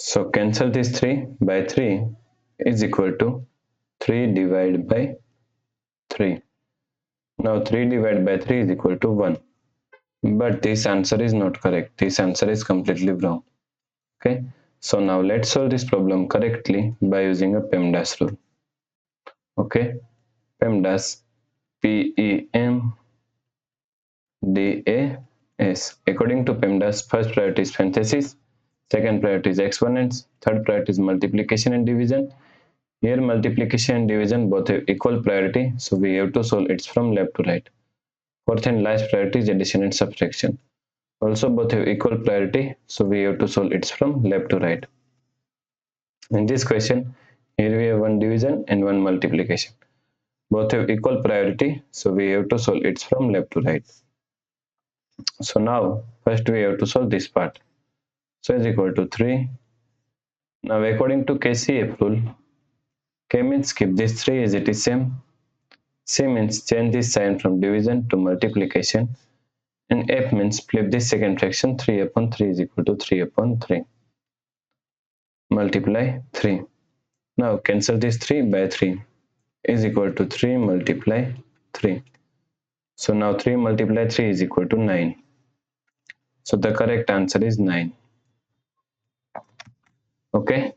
So cancel this 3 by 3 is equal to 3 divided by 3. Now 3 divided by 3 is equal to 1. But this answer is not correct. This answer is completely wrong. Okay. So now let's solve this problem correctly by using a PEMDAS rule. Okay. PEMDAS, PEMDAS. According to PEMDAS, first priority is parenthesis, second priority is exponents, third priority is multiplication and division. Here multiplication and division both have equal priority, so we have to solve it from left to right. Fourth and last priority is addition and subtraction. Also both have equal priority, so we have to solve it from left to right. In this question, here we have one division and one multiplication. Both have equal priority, so we have to solve it from left to right. So now first we have to solve this part. So is equal to 3. Now according to KCF rule, K means keep this 3 as it is same. C means change this sign from division to multiplication. And F means flip this second fraction. 3 upon 3 is equal to 3 upon 3. Multiply 3. Now cancel this 3 by 3 is equal to 3 multiply 3. So now 3 multiply 3 is equal to 9. So the correct answer is 9. Okay.